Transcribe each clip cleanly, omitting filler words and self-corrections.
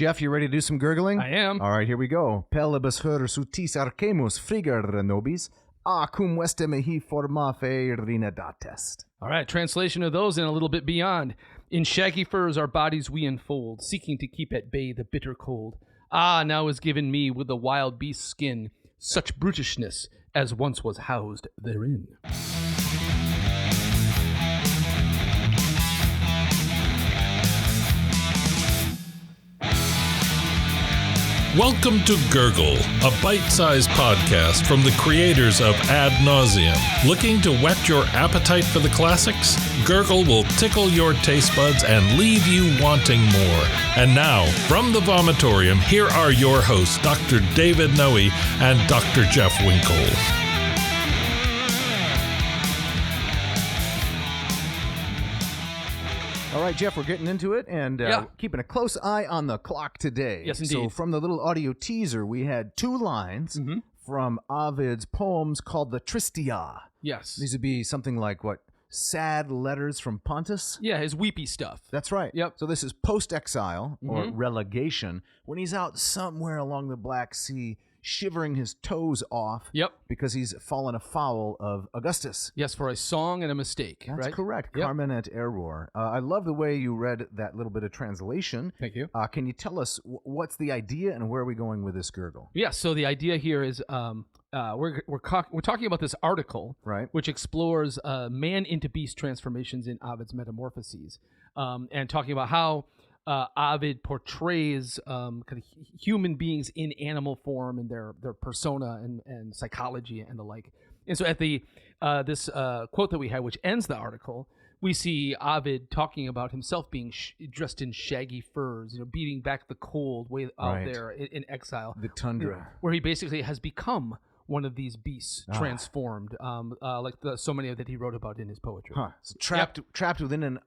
Jeff, you ready to do some gurgling? I am. All right, here we go. Pellibus hur sutis archemus frigar nobis, cum veste mehi forma fe rinadattest. All right, translation of those and a little bit beyond. In shaggy furs our bodies we enfold, seeking to keep at bay the bitter cold. Now is given me with the wild beast's skin, such brutishness as once was housed therein. Welcome to Gurgle, a bite-sized podcast from the creators of AdNaserinos. Looking to whet your appetite for the classics? Gurgle will tickle your taste buds and leave you wanting more. And now, from the vomitorium, here are your hosts, Dr. David Noe and Dr. Jeff Winkle. All right, Jeff, we're getting into it and keeping a close eye on the clock today. Yes, indeed. So from the little audio teaser, we had two lines from Ovid's poems called the Tristia. Yes. These would be something like, what, sad letters from Pontus? Yeah, his weepy stuff. That's right. Yep. So this is post-exile or relegation when he's out somewhere along the Black Sea shivering his toes off because he's fallen afoul of Augustus. Yes, for a song and a mistake. That's right? correct. Yep. Carmen et error. I love the way you read that little bit of translation. Thank you. Can you tell us what's the idea and where are we going with this gurgle? Yeah, so the idea here is we're talking about this article, right, which explores man into beast transformations in Ovid's Metamorphoses, and talking about how Ovid portrays kind of human beings in animal form and their persona and psychology and the like. And so at the this quote that we had, which ends the article, we see Ovid talking about himself being dressed in shaggy furs, beating back the cold way out there in exile, the tundra, where he basically has become one of these beasts, transformed, like so many that he wrote about in his poetry. So trapped within an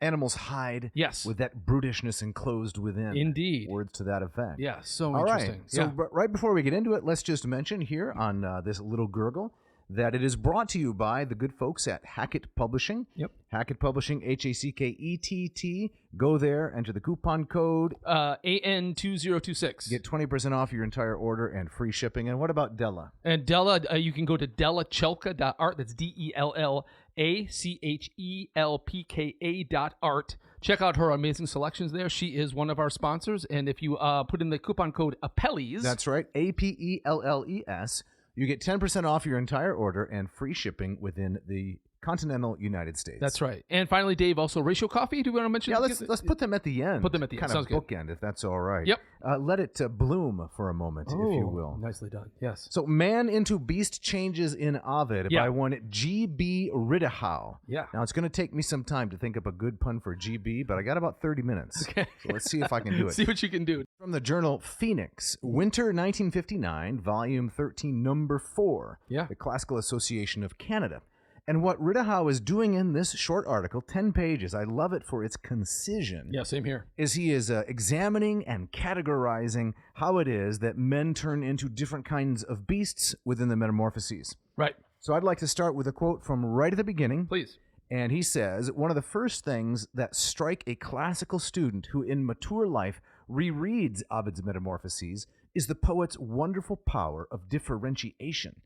animal's hide, with that brutishness enclosed within. Indeed. Words to that effect. Yeah, so All interesting. Right. So right before we get into it, let's just mention here on this little gurgle that it is brought to you by the good folks at Hackett Publishing. Yep. Hackett Publishing, Hackett. Go there, enter the coupon code AN2026. Get 20% off your entire order and free shipping. And what about Della? And Della, you can go to dellachelka.art. That's DELLACHELPKA.art. Check out her amazing selections there. She is one of our sponsors. And if you put in the coupon code APELLES. That's right, APELLES. You get 10% off your entire order and free shipping within the continental United States. That's right. And finally, Dave, also Ratio Coffee. Do we want to mention? Yeah, let's put them at the end. Put them at the end. Kind of bookend, if that's all right. Yep. Let it bloom for a moment, if you will. Nicely done. Yes. So, Man into Beast Changes in Ovid by one G.B. Riddehough. Yeah. Now, it's going to take me some time to think up a good pun for G.B., but I got about 30 minutes. Okay. So let's see if I can do it. See what you can do. From the journal Phoenix, Winter 1959, Volume 13, Number 4. Yeah. The Classical Association of Canada. And what Riddehough is doing in this short article, 10 pages, I love it for its concision. Yeah, same here. Is he is examining and categorizing how it is that men turn into different kinds of beasts within the Metamorphoses. Right. So I'd like to start with a quote from right at the beginning. Please. And he says, one of the first things that strike a classical student who in mature life rereads Ovid's Metamorphoses is the poet's wonderful power of differentiation.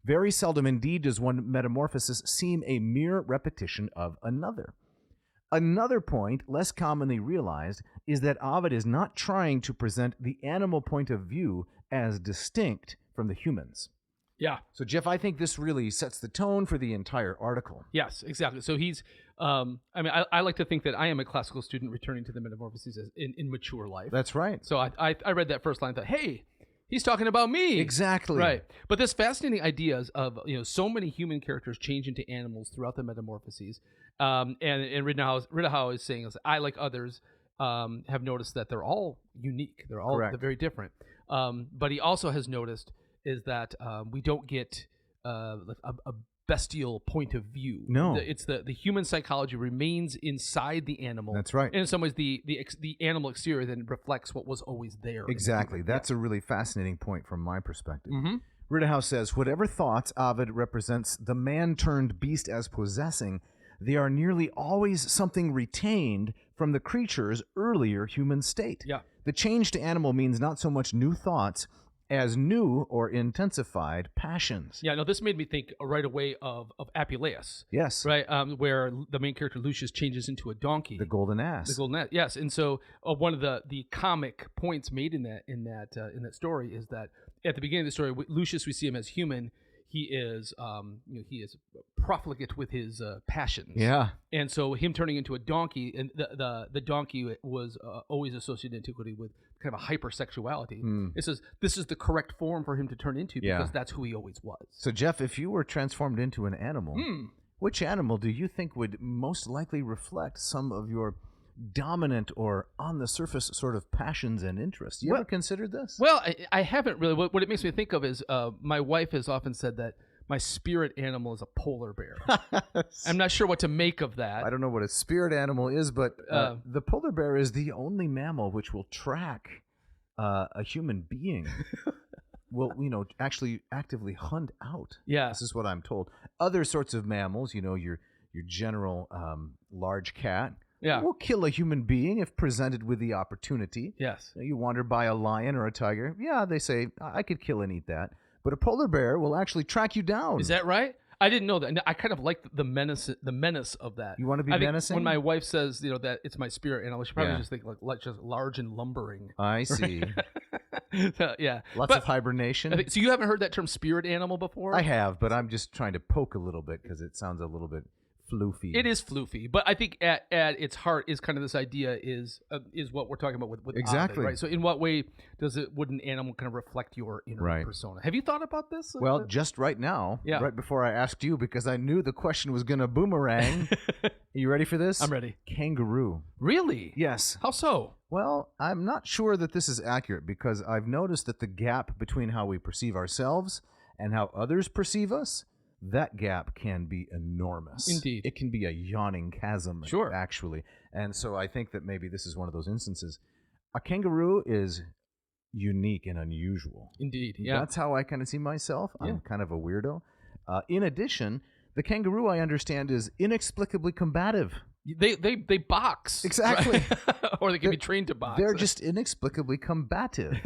Very seldom indeed does one metamorphosis seem a mere repetition of another. Another point, less commonly realized, is that Ovid is not trying to present the animal point of view as distinct from the humans. Yeah. So, Jeff, I think this really sets the tone for the entire article. Yes, exactly. So he's, I like to think that I am a classical student returning to the Metamorphoses in mature life. That's right. So I read that first line and thought, hey, he's talking about me. Exactly. Right. But this fascinating ideas of, so many human characters change into animals throughout the Metamorphoses. And Riddehough is saying, I, like others, have noticed that they're all unique. They're all they're very different. But he also has noticed is that we don't get a bestial point of view. No. It's the human psychology remains inside the animal. That's right. And in some ways, the animal exterior then reflects what was always there. Exactly. That's a really fascinating point from my perspective. Mm-hmm. Riddehough says, whatever thoughts Ovid represents the man-turned-beast as possessing, they are nearly always something retained from the creature's earlier human state. Yeah. The change to animal means not so much new thoughts as new or intensified passions. Yeah, no, this made me think right away of Apuleius, Yes. right? Where the main character Lucius changes into a donkey. The golden ass. The golden ass, yes. And so one of the comic points made in that story is that at the beginning of the story, Lucius, we see him as human. He is he is profligate with his passions. Yeah. And so him turning into a donkey, and the donkey was always associated in antiquity with kind of a hypersexuality. It says this is the correct form for him to turn into because that's who he always was. So, Jeff, if you were transformed into an animal, which animal do you think would most likely reflect some of your dominant or on the surface sort of passions and interests? You ever considered this? Well, I haven't really. What it makes me think of is my wife has often said that my spirit animal is a polar bear. I'm not sure what to make of that. I don't know what a spirit animal is, but the polar bear is the only mammal which will track a human being. Will, actually actively hunt out. Yeah. This is what I'm told. Other sorts of mammals, your general large cat, will kill a human being if presented with the opportunity. Yes. You wander by a lion or a tiger. Yeah, they say, I could kill and eat that. But a polar bear will actually track you down. Is that right? I didn't know that. And I kind of like the menace of that. You want to be menacing? When my wife says, that it's my spirit animal, she probably just think like just large and lumbering. I see. Yeah. Lots of hibernation. So you haven't heard that term spirit animal before? I have, but I'm just trying to poke a little bit because it sounds a little bit floofy. It is floofy, but I think at its heart is kind of this idea is what we're talking about with exactly Ovid, right? So in what way would an animal kind of reflect your inner persona? Have you thought about this? Well, just right now, right before I asked you, because I knew the question was going to boomerang. Are you ready for this? I'm ready. Kangaroo. Really? Yes. How so? Well, I'm not sure that this is accurate because I've noticed that the gap between how we perceive ourselves and how others perceive us, that gap can be enormous. Indeed. It can be a yawning chasm, actually. And so I think that maybe this is one of those instances. A kangaroo is unique and unusual. Indeed, yeah. That's how I kind of see myself. I'm kind of a weirdo. In addition, the kangaroo, I understand, is inexplicably combative. They box. Exactly. Right? Or they can be trained to box. They're just inexplicably combative.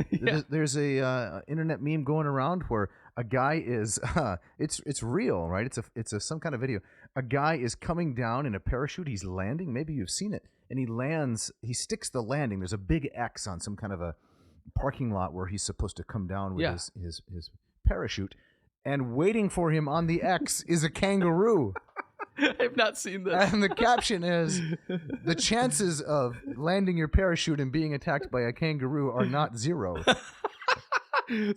There's a internet meme going around where a guy is it's real, right? It's some kind of video. A guy is coming down in a parachute. He's landing. Maybe you've seen it. And he lands. He sticks the landing. There's a big X on some kind of a parking lot where he's supposed to come down with his parachute. And waiting for him on the X is a kangaroo. I've not seen this. And the caption is, the chances of landing your parachute and being attacked by a kangaroo are not zero.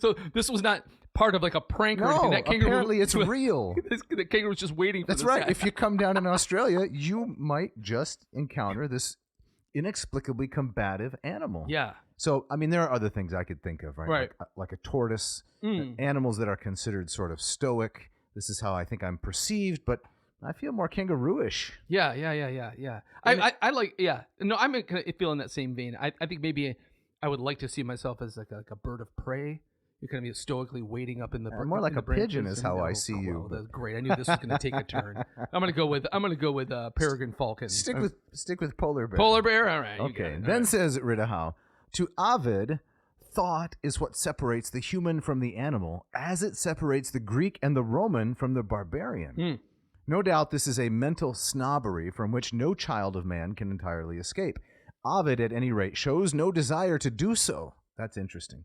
So this was not part of like a prank or anything. That kangaroo, apparently it's real. The kangaroo's just waiting for That's right. If you come down in Australia, you might just encounter this inexplicably combative animal. Yeah. So, I mean, there are other things I could think of, right? Right. Like a tortoise, animals that are considered sort of stoic. This is how I think I'm perceived, but I feel more kangaroo-ish. Yeah. I like, No, I'm kind of feeling that same vein. I think maybe I would like to see myself as like a bird of prey. You're kind of be stoically waiting up in the more like a pigeon is how I see you. That's great. I knew this was going to take a turn. I'm going to go with peregrine falcon. Stick with polar bear. Polar bear. All right. Okay. Then says Riddehough, to Ovid, thought is what separates the human from the animal, as it separates the Greek and the Roman from the barbarian. No doubt this is a mental snobbery from which no child of man can entirely escape. Ovid, at any rate, shows no desire to do so. That's interesting.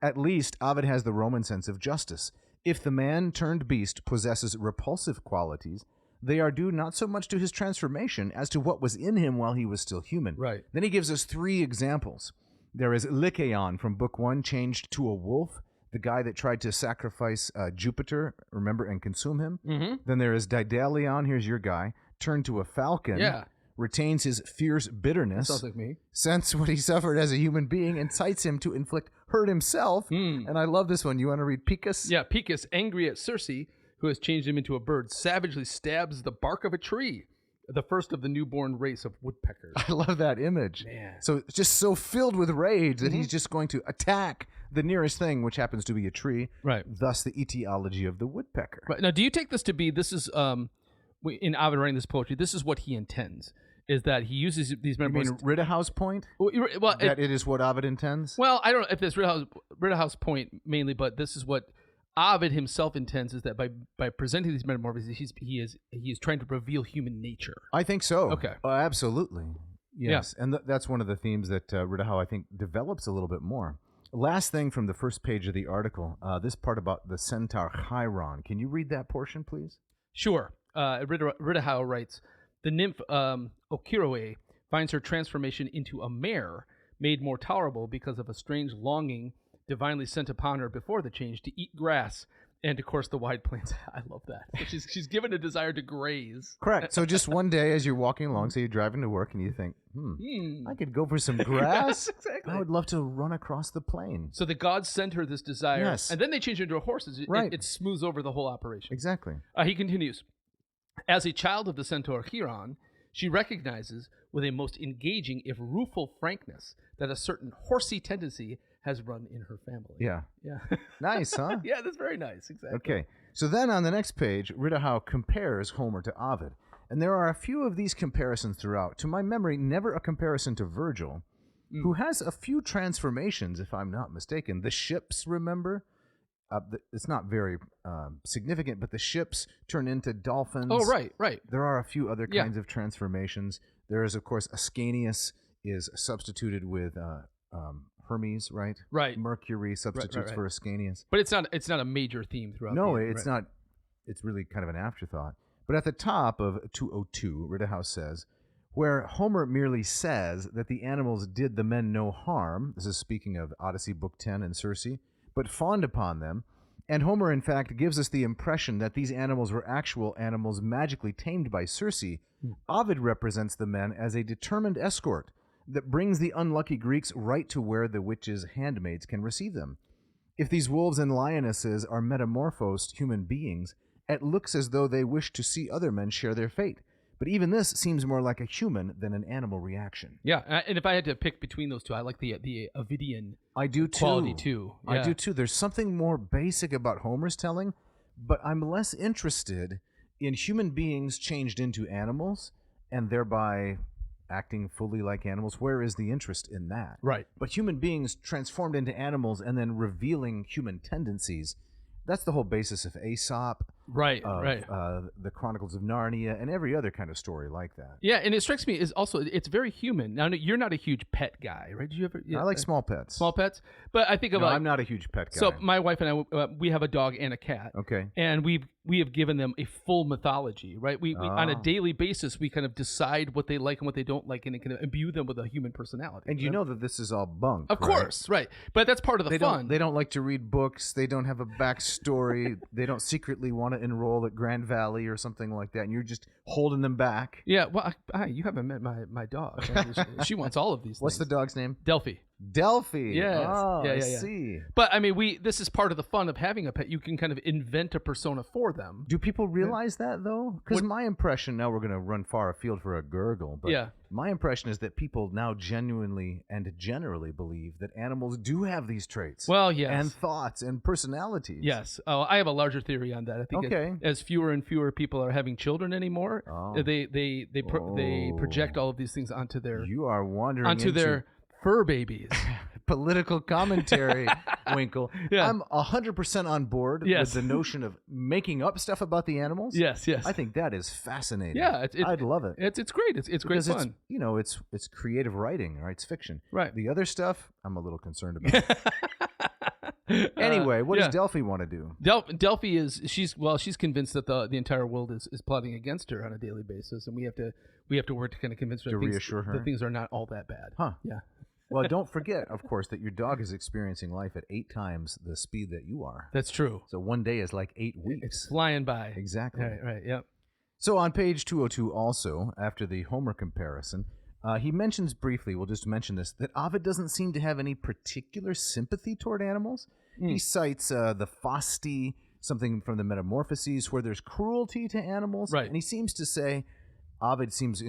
At least, Ovid has the Roman sense of justice. If the man turned beast possesses repulsive qualities, they are due not so much to his transformation as to what was in him while he was still human. Right. Then he gives us 3 examples. There is Lycaon from Book 1, changed to a wolf, the guy that tried to sacrifice Jupiter, remember, and consume him. Then there is Daedalion, here's your guy, turned to a falcon. Yeah. Retains his fierce bitterness. Sounds like me. Sense what he suffered as a human being, incites him to inflict hurt himself. And I love this one. You want to read Picus? Yeah, Picus, angry at Circe, who has changed him into a bird, savagely stabs the bark of a tree, the first of the newborn race of woodpeckers. I love that image. Man. So it's just so filled with rage that he's just going to attack the nearest thing, which happens to be a tree. Right. Thus the etiology of the woodpecker. Right. Now, do you take this to be, this is, in Ovid writing this poetry, this is what he intends. is that he uses these You mean metamorphoses. Riddehough point? Well, That it is what Ovid intends? well, I don't know if this Riddehouse point mainly, but this is what Ovid himself intends, is that by presenting these metamorphoses, he is trying to reveal human nature. I think so. Okay. Absolutely. Yes. And that's one of the themes that Riddehough, I think, develops a little bit more. Last thing from the first page of the article, this part about the centaur Chiron. Can you read that portion, please? Sure. Riddehough writes, the nymph Okiroe finds her transformation into a mare made more tolerable because of a strange longing divinely sent upon her before the change to eat grass and to course the wide plains. I love that. So she's given a desire to graze. Correct. So just one day as you're walking along, say you're driving to work and you think, I could go for some grass. Exactly. I would love to run across the plain. So the gods sent her this desire, Yes. and then they change her into a horse. It smooths over the whole operation. Exactly. He continues, as a child of the centaur Chiron, she recognizes with a most engaging, if rueful frankness, that a certain horsey tendency has run in her family. Yeah. Yeah. Nice, huh? Yeah, that's very nice. Exactly. Okay. So then on the next page, Riddehough compares Homer to Ovid. And there are a few of these comparisons throughout. To my memory, never a comparison to Virgil, who has a few transformations, if I'm not mistaken. The ships, remember? It's not very significant, but the ships turn into dolphins. Oh, right. There are a few other kinds of transformations. There is, of course, Ascanius is substituted with Hermes, right? Right. Mercury substitutes for Ascanius. But it's not a major theme throughout. No, it's not. It's really kind of an afterthought. But at the top of 202, Riddehough says, where Homer merely says that the animals did the men no harm, this is speaking of Odyssey Book 10 and Circe, but fawned upon them, and Homer, in fact, gives us the impression that these animals were actual animals magically tamed by Circe, Ovid represents the men as a determined escort that brings the unlucky Greeks right to where the witches' handmaids can receive them. If these wolves and lionesses are metamorphosed human beings, it looks as though they wish to see other men share their fate. But even this seems more like a human than an animal reaction. Yeah, and if I had to pick between those two, I like the Ovidian quality too. Yeah. I do too. There's something more basic about Homer's telling, but I'm less interested in human beings changed into animals and thereby acting fully like animals. Where is the interest in that? Right. But human beings transformed into animals and then revealing human tendencies, that's the whole basis of Aesop. Right. The Chronicles of Narnia, and every other kind of story like that. Yeah, and it strikes me as also it's very human. Now, you're not a huge pet guy, right? Did you ever? I like small pets. Small pets, but I think of I'm not a huge pet guy. So my wife and I, we have a dog and a cat. Okay. And we have given them a full mythology, right? We on a daily basis we kind of decide what they like and what they don't like, and it can imbue them with a human personality. And you know that this is all bunk. Of course, right? But that's part of the fun. They don't like to read books. They don't have a backstory. They don't secretly want to enroll at Grand Valley or something like that, and you're just holding them back. Yeah, well, you haven't met my dog. She wants all of these things. What's the dog's name? Delphi. Delphi. Yes. Oh, yeah. I see. But I mean, this is part of the fun of having a pet. You can kind of invent a persona for them. Do people realize that though? Because my impression, now we're going to run far afield for a gurgle, but my impression is that people now genuinely and generally believe that animals do have these traits. Well, yes. And thoughts and personalities. Yes. Oh, I have a larger theory on that. I think as fewer and fewer people are having children anymore, they project all of these things onto their their fur babies. Political commentary, Winkle. Yeah. I'm 100% on board with the notion of making up stuff about the animals. Yes. I think that is fascinating. Yeah, I'd love it. It's great. It's great fun. It's creative writing, right? It's fiction. Right. The other stuff, I'm a little concerned about. Anyway, what does Delphi want to do? Delphi she's convinced that the entire world is plotting against her on a daily basis, and we have to work to kind of convince her reassure her that things are not all that bad. Huh? Yeah. Well, don't forget, of course, that your dog is experiencing life at 8 times the speed that you are. That's true. So one day is like 8 weeks. It's flying by. Exactly. Right. Yep. So on page 202 also, after the Homer comparison, he mentions briefly, we'll just mention this, that Ovid doesn't seem to have any particular sympathy toward animals. He cites the Fausti, something from the Metamorphoses, where there's cruelty to animals. Right. And he seems to say Ovid seems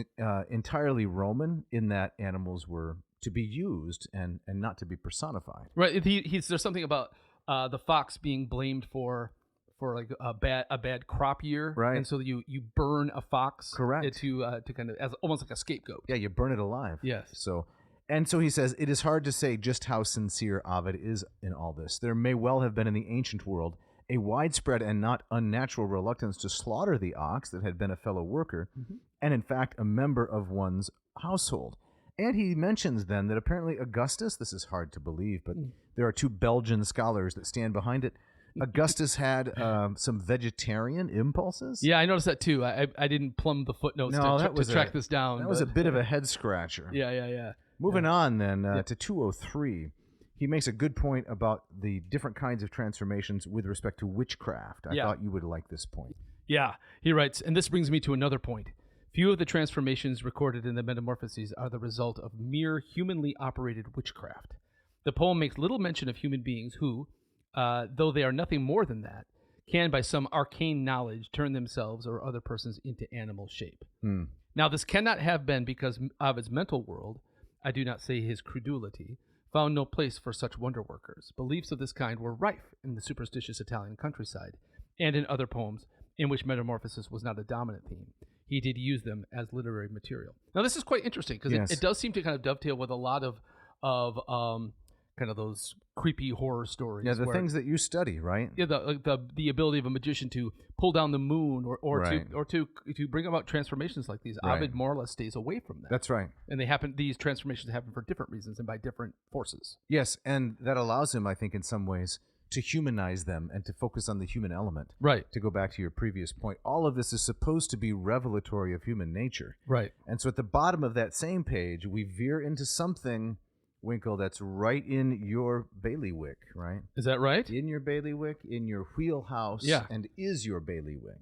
entirely Roman in that animals were to be used and not to be personified. Right. There's something about the fox being blamed for like a bad crop year, Right. And so you burn a fox, Correct. to kind of as almost like a scapegoat. Yeah, you burn it alive. Yes. So he says, it is hard to say just how sincere Ovid is in all this. There may well have been in the ancient world a widespread and not unnatural reluctance to slaughter the ox that had been a fellow worker, and in fact a member of one's household. And he mentions then that apparently Augustus, this is hard to believe, but there are 2 Belgian scholars that stand behind it. Augustus had some vegetarian impulses. Yeah, I noticed that too. I didn't plumb the footnotes to track this down. That was a bit of a head scratcher. Yeah. Moving on then to 203. He makes a good point about the different kinds of transformations with respect to witchcraft. I thought you would like this point. Yeah, he writes, and this brings me to another point. Few of the transformations recorded in the Metamorphoses are the result of mere humanly operated witchcraft. The poem makes little mention of human beings who, though they are nothing more than that, can by some arcane knowledge turn themselves or other persons into animal shape. Now, this cannot have been because Ovid's mental world, I do not say his credulity, found no place for such wonder workers. Beliefs of this kind were rife in the superstitious Italian countryside and in other poems in which metamorphosis was not a dominant theme. He did use them as literary material. Now, this is quite interesting because it does seem to kind of dovetail with a lot of kind of those creepy horror stories. Yeah, the things that you study, right? Yeah, the ability of a magician to pull down the moon or to bring about transformations like these. Right. Ovid more or less stays away from that. That's right. And these transformations happen for different reasons and by different forces. Yes, and that allows him, I think, in some ways, to humanize them and to focus on the human element. Right. To go back to your previous point, all of this is supposed to be revelatory of human nature. Right. And so at the bottom of that same page, we veer into something, Winkle, that's right in your bailiwick, right? Is that right? In your bailiwick, in your wheelhouse, Yeah. and is your bailiwick.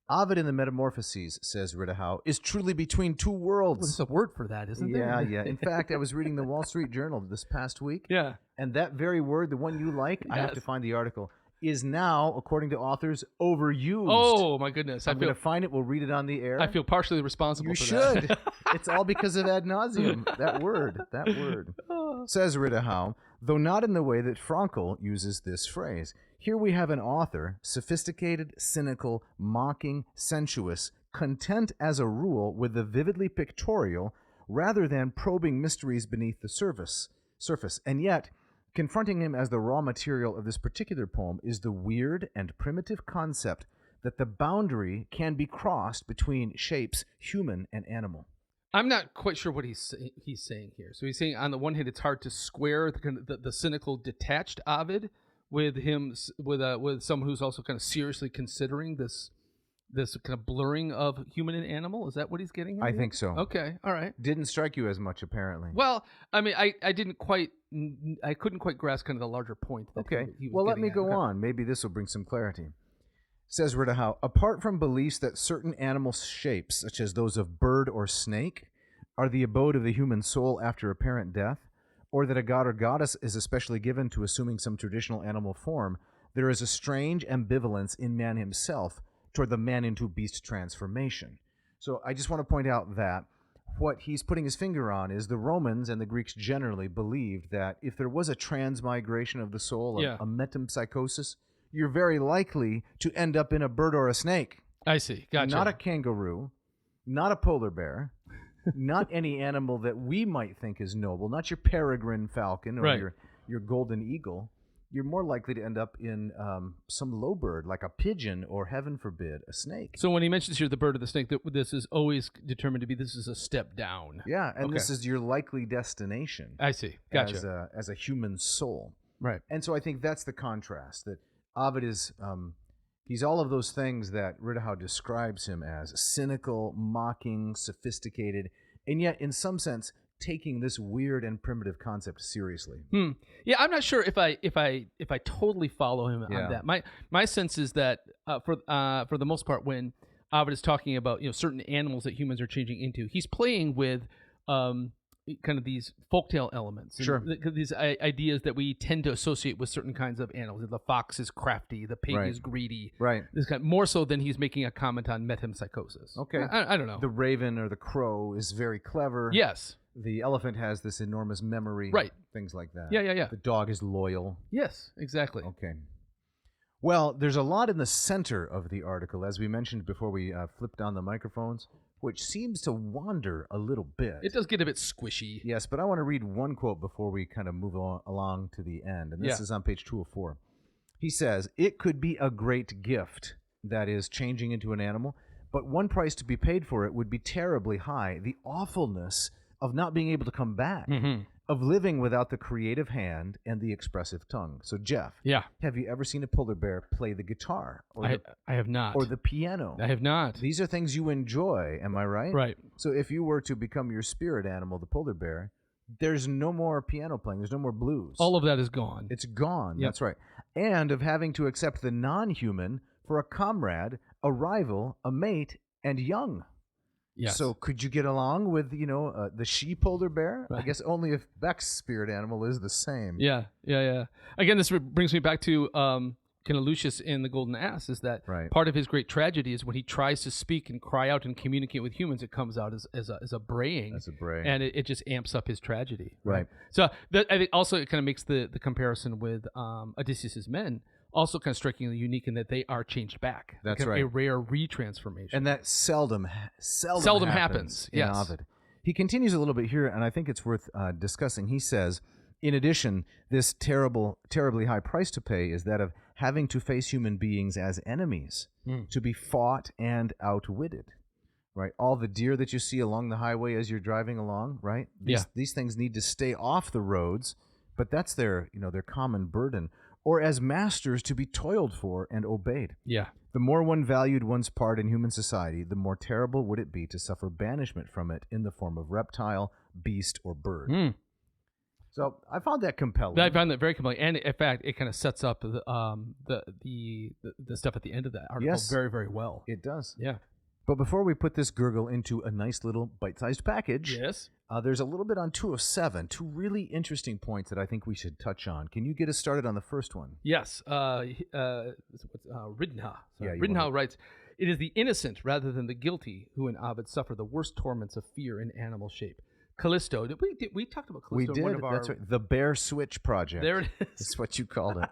Ovid in the Metamorphoses, says Riddehough, is truly between 2 worlds. Well, there's a word for that, isn't there? Yeah. In fact, I was reading the Wall Street Journal this past week. Yeah. And that very word, the one you like, I have to find the article, is now, according to authors, overused. Oh, my goodness. I'm going to find it. We'll read it on the air. I feel partially responsible for should. that. It's all because of ad nauseum. That word. Says Riddehough, though not in the way that Frankl uses this phrase. Here we have an author, sophisticated, cynical, mocking, sensuous, content as a rule with the vividly pictorial rather than probing mysteries beneath the surface. And yet, confronting him as the raw material of this particular poem is the weird and primitive concept that the boundary can be crossed between shapes, human and animal. I'm not quite sure what he's saying here. So he's saying, on the one hand, it's hard to square the cynical, detached Ovid with someone who's also kind of seriously considering this kind of blurring of human and animal. Is that what he's getting at? I think so. Okay, all right. Didn't strike you as much, apparently. Well, I mean, I couldn't quite grasp kind of the larger point. That Okay. he was Well, let getting me at. go Okay. on. Maybe this will bring some clarity. Says Riddehough, apart from beliefs that certain animal shapes, such as those of bird or snake, are the abode of the human soul after apparent death, or that a god or goddess is especially given to assuming some traditional animal form, there is a strange ambivalence in man himself toward the man-into-beast transformation. So I just want to point out that what he's putting his finger on is the Romans and the Greeks generally believed that if there was a transmigration of the soul, a metempsychosis, you're very likely to end up in a bird or a snake. I see. Gotcha. Not a kangaroo, not a polar bear, not any animal that we might think is noble, not your peregrine falcon or your golden eagle. You're more likely to end up in some low bird, like a pigeon or, heaven forbid, a snake. So when he mentions here the bird or the snake, this is always determined to be this is a step down. Yeah, and this is your likely destination. I see. Gotcha. As a human soul. Right. And so I think that's the contrast, that Ovid is, he's all of those things that Riddehough describes him as: cynical, mocking, sophisticated, and yet in some sense taking this weird and primitive concept seriously. Yeah, I'm not sure if I totally follow him on that. My sense is that for the most part, when Ovid is talking about certain animals that humans are changing into, he's playing with kind of these folktale elements. Sure. These ideas that we tend to associate with certain kinds of animals. The fox is crafty, the pig is greedy. Right. This kind more so than he's making a comment on metempsychosis. Okay. I don't know. The raven or the crow is very clever. Yes. The elephant has this enormous memory. Right. Things like that. Yeah. The dog is loyal. Yes, exactly. Okay. Well, there's a lot in the center of the article, as we mentioned before we flipped on the microphones, which seems to wander a little bit. It does get a bit squishy. Yes, but I want to read one quote before we kind of move along to the end, and this is on page 204. He says, "It could be a great gift, that is, changing into an animal, but one price to be paid for it would be terribly high. The awfulness of not being able to come back, of living without the creative hand and the expressive tongue." So, Jeff, have you ever seen a polar bear play the guitar? I have not. Or the piano? I have not. These are things you enjoy, am I right? Right. So if you were to become your spirit animal, the polar bear, there's no more piano playing. There's no more blues. All of that is gone. It's gone. Yep. That's right. And of having to accept the non-human for a comrade, a rival, a mate, and young. Yes. So could you get along with, the she-polar bear? Right. I guess only if Beck's spirit animal is the same. Yeah. Again, this brings me back to kind of Lucius in The Golden Ass, is that part of his great tragedy is when he tries to speak and cry out and communicate with humans, it comes out as a braying. That's a braying. And it just amps up his tragedy. Right. So I think also it kind of makes the comparison with Odysseus's men also kind of strikingly unique in that they are changed back. That's kind of right. A rare retransformation. And that seldom happens in yes. Ovid. He continues a little bit here, and I think it's worth discussing. He says, in addition, this terribly high price to pay is that of having to face human beings as enemies, to be fought and outwitted. Right? All the deer that you see along the highway as you're driving along, right? These things need to stay off the roads, but that's their common burden. Or as masters to be toiled for and obeyed. Yeah. The more one valued one's part in human society, the more terrible would it be to suffer banishment from it in the form of reptile, beast, or bird. So I found that compelling. I found that very compelling, and in fact, it kind of sets up the stuff at the end of that article very, very well. It does. Yeah. But before we put this gurgle into a nice little bite-sized package, there's a little bit on 207, two really interesting points that I think we should touch on. Can you get us started on the first one? Yes. Riddehough. Riddehough writes, "It is the innocent rather than the guilty who in Ovid suffer the worst torments of fear in animal shape. Callisto." We talked about Callisto. We did. In one of our, That's right. The Bear Switch Project. There it is. That's what you called it.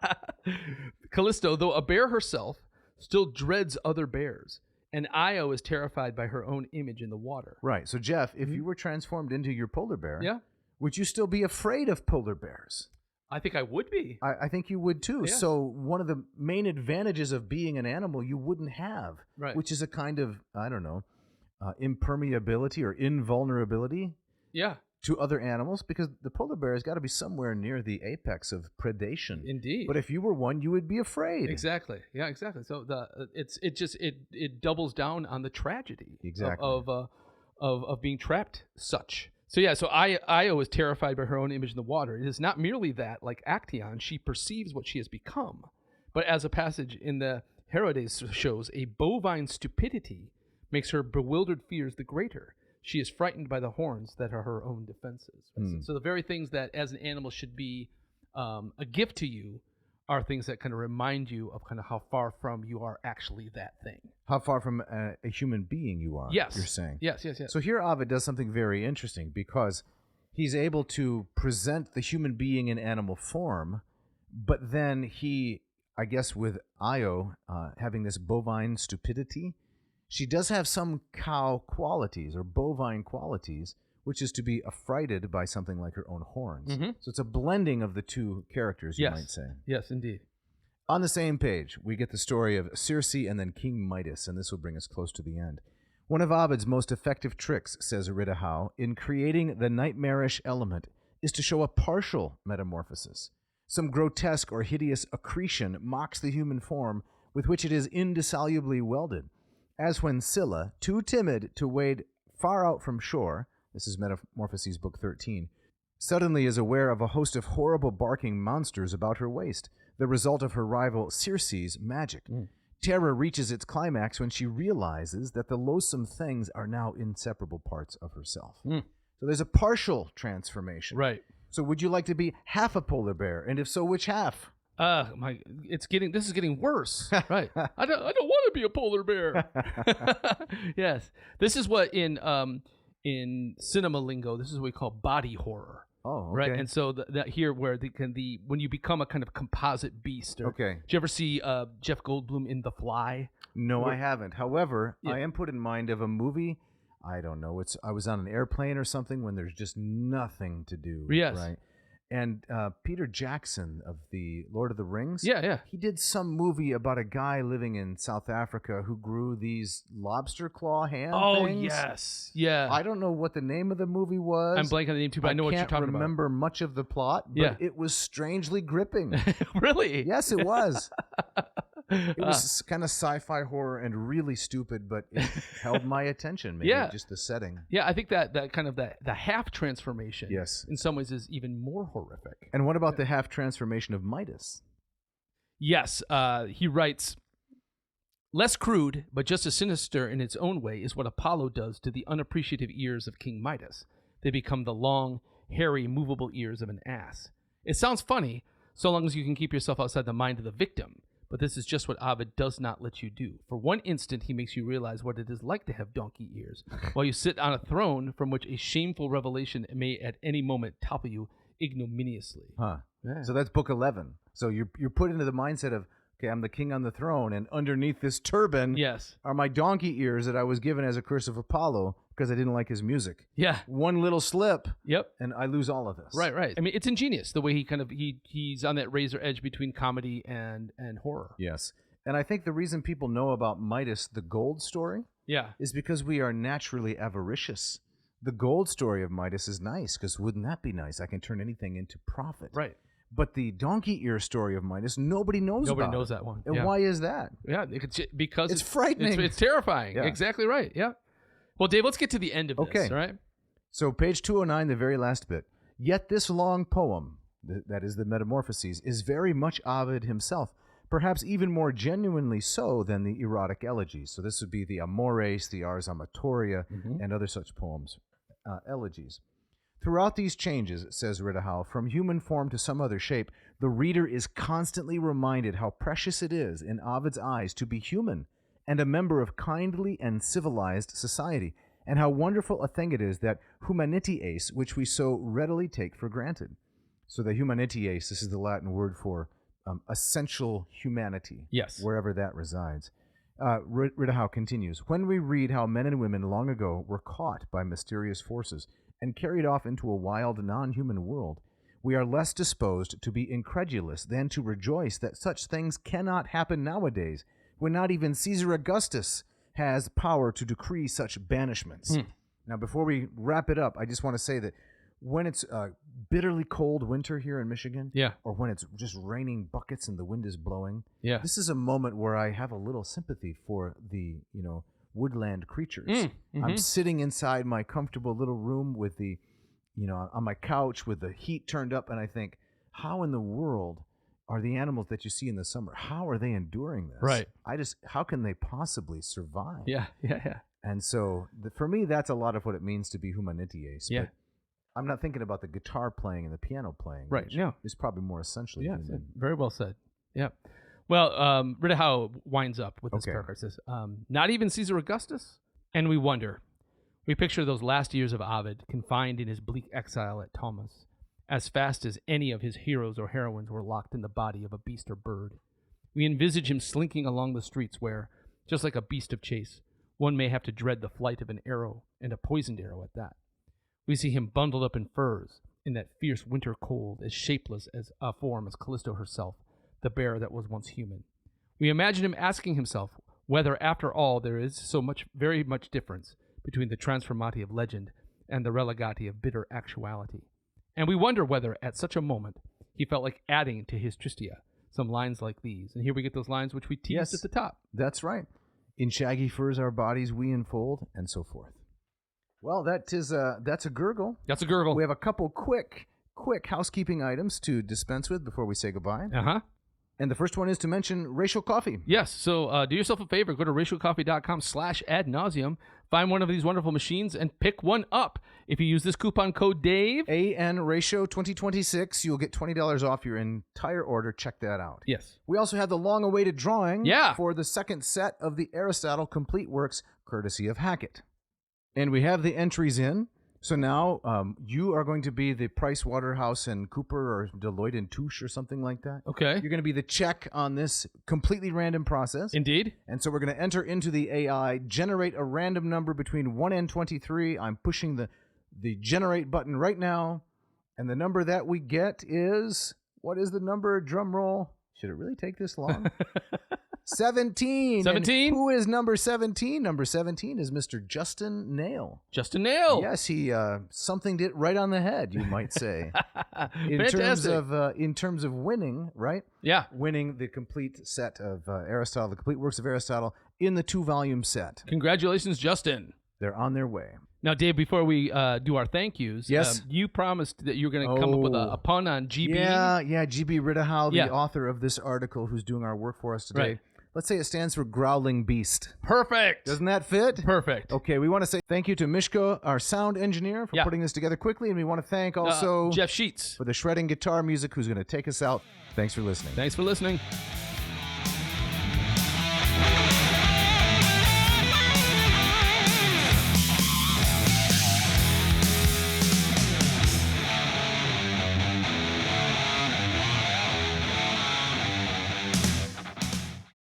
Callisto, though a bear herself, still dreads other bears. And Io is terrified by her own image in the water. Right. So, Jeff, if you were transformed into your polar bear, would you still be afraid of polar bears? I think I would be. I think you would, too. Yeah. So one of the main advantages of being an animal you wouldn't have, which is a kind of, impermeability or invulnerability to other animals, because the polar bear has got to be somewhere near the apex of predation. Indeed. But if you were one, you would be afraid. Exactly. Yeah, exactly. So it doubles down on the tragedy of being trapped such. So Io is terrified by her own image in the water. It is not merely that, like Actaeon, she perceives what she has become, but as a passage in the Herodes shows, a bovine stupidity makes her bewildered fears the greater. She is frightened by the horns that are her own defenses. So the very things that as an animal should be a gift to you are things that kind of remind you of kind of how far from you are actually that thing. How far from a human being you are, you're saying. Yes. So here Ovid does something very interesting, because he's able to present the human being in animal form, but then he, I guess with Io having this bovine stupidity, she does have some cow qualities or bovine qualities, which is to be affrighted by something like her own horns. So it's a blending of the two characters, you might say. Yes, indeed. On the same page, we get the story of Circe and then King Midas, and this will bring us close to the end. One of Ovid's most effective tricks, says Riddehough, in creating the nightmarish element is to show a partial metamorphosis. Some grotesque or hideous accretion mocks the human form with which it is indissolubly welded, as when Scylla, too timid to wade far out from shore, this is Metamorphoses, Book 13, suddenly is aware of a host of horrible barking monsters about her waist, the result of her rival Circe's magic. Terror reaches its climax when she realizes that the loathsome things are now inseparable parts of herself. So there's a partial transformation. Right. So would you like to be half a polar bear? And if so, which half? This is getting worse. Right. I don't want to be a polar bear. Yes. This is what in cinema lingo, this is what we call body horror. Oh, okay. Right, and so that here where when you become a kind of composite beast. Or, Okay. Did you ever see Jeff Goldblum in The Fly? No, I haven't. However, I am put in mind of a movie. I don't know. I was on an airplane or something when there's just nothing to do. Yes. Right. And Peter Jackson of the Lord of the Rings. Yeah. He did some movie about a guy living in South Africa who grew these lobster claw hand things. Yes. Yeah. I don't know what the name of the movie was. I'm blanking on the name too, but I know what you're talking about. I can't remember much of the plot, but it was strangely gripping. Really? Yes, it was. It was kind of sci-fi horror and really stupid, but it held my attention. Maybe just the setting. Yeah, I think that kind of the half transformation. Yes. In some ways, is even more horrific. And what about the half transformation of Midas? Yes, he writes, less crude, but just as sinister in its own way is what Apollo does to the unappreciative ears of King Midas. They become the long, hairy, movable ears of an ass. It sounds funny, so long as you can keep yourself outside the mind of the victim. But this is just what Ovid does not let you do. For one instant, he makes you realize what it is like to have donkey ears, while you sit on a throne from which a shameful revelation may at any moment topple you ignominiously. Huh. Yeah. So that's book 11. So you're put into the mindset of, okay, I'm the king on the throne, and underneath this turban are my donkey ears that I was given as a curse of Apollo because I didn't like his music. Yeah. One little slip. Yep. And I lose all of this. Right. I mean, it's ingenious the way he's on that razor edge between comedy and horror. Yes. And I think the reason people know about Midas, the gold story, is because we are naturally avaricious. The gold story of Midas is nice because wouldn't that be nice? I can turn anything into profit. Right. But the donkey ear story of Midas, nobody knows about. Nobody knows that one. And why is that? Yeah, because it's frightening. It's terrifying. Yeah. Exactly right. Yeah. Well, Dave, let's get to the end of this, all right? So page 209, the very last bit. Yet this long poem, that is the Metamorphoses, is very much Ovid himself, perhaps even more genuinely so than the erotic elegies. So this would be the Amores, the Ars Amatoria, and other such poems, elegies. Throughout these changes, says Riddehough, from human form to some other shape, the reader is constantly reminded how precious it is in Ovid's eyes to be human and a member of kindly and civilized society, and how wonderful a thing it is that humanities, which we so readily take for granted. So the humanities, this is the Latin word for essential humanity, wherever that resides. Riddehough continues, when we read how men and women long ago were caught by mysterious forces and carried off into a wild, non-human world, we are less disposed to be incredulous than to rejoice that such things cannot happen nowadays, when not even Caesar Augustus has power to decree such banishments. Now, before we wrap it up, I just want to say that when it's a bitterly cold winter here in Michigan, or when it's just raining buckets and the wind is blowing, this is a moment where I have a little sympathy for the, woodland creatures. I'm sitting inside my comfortable little room with the, on my couch with the heat turned up, and I think, how in the world are the animals that you see in the summer, how are they enduring this? Right. How can they possibly survive? Yeah. And so, for me, that's a lot of what it means to be humanities. Yeah. But I'm not thinking about the guitar playing and the piano playing. Right, which no. is probably more essentially human. Very well said. Yeah. Well, Riddehough winds up with this paragraph. It says, not even Caesar Augustus? And we wonder. We picture those last years of Ovid, confined in his bleak exile at Thomas, as fast as any of his heroes or heroines were locked in the body of a beast or bird. We envisage him slinking along the streets where, just like a beast of chase, one may have to dread the flight of an arrow, and a poisoned arrow at that. We see him bundled up in furs, in that fierce winter cold, as shapeless as a form as Callisto herself, the bear that was once human. We imagine him asking himself whether, after all, there is very much difference between the transformati of legend and the relegati of bitter actuality. And we wonder whether, at such a moment, he felt like adding to his Tristia some lines like these. And here we get those lines which we teased at the top. That's right. In shaggy furs our bodies we enfold, and so forth. Well, that's a gurgle. That's a gurgle. We have a couple quick housekeeping items to dispense with before we say goodbye. And the first one is to mention Racial Coffee. Yes. So do yourself a favor. Go to racialcoffee.com/AdNaserium. Find one of these wonderful machines and pick one up. If you use this coupon code Dave, ANRatio 2026, you'll get $20 off your entire order. Check that out. Yes. We also have the long-awaited drawing for the second set of the Aristotle Complete Works, courtesy of Hackett. And we have the entries in. So now you are going to be the Price Waterhouse and Cooper or Deloitte and Touche or something like that. Okay. You're going to be the check on this completely random process. Indeed. And so we're going to enter into the AI, generate a random number between 1 and 23. I'm pushing the generate button right now. And the number that we get is, what is the number? Drum roll. Should it really take this long? 17. 17? And who is number 17? Number 17 is Mr. Justin Nail. Justin Nail. Yes, he somethinged it right on the head, you might say. Fantastic. In terms of winning, right? Yeah. Winning the complete set of Aristotle, the complete works of Aristotle in the 2-volume set. Congratulations, Justin. They're on their way. Now, Dave, before we do our thank yous, yes, you promised that you were going to come up with a pun on GB. Yeah, GB Riddehough, the author of this article who's doing our work for us today. Right. Let's say it stands for growling beast. Perfect. Doesn't that fit? Perfect. Okay, we want to say thank you to Mishka, our sound engineer, for putting this together quickly, and we want to thank also Jeff Sheets for the shredding guitar music, who's going to take us out. Thanks for listening. Thanks for listening.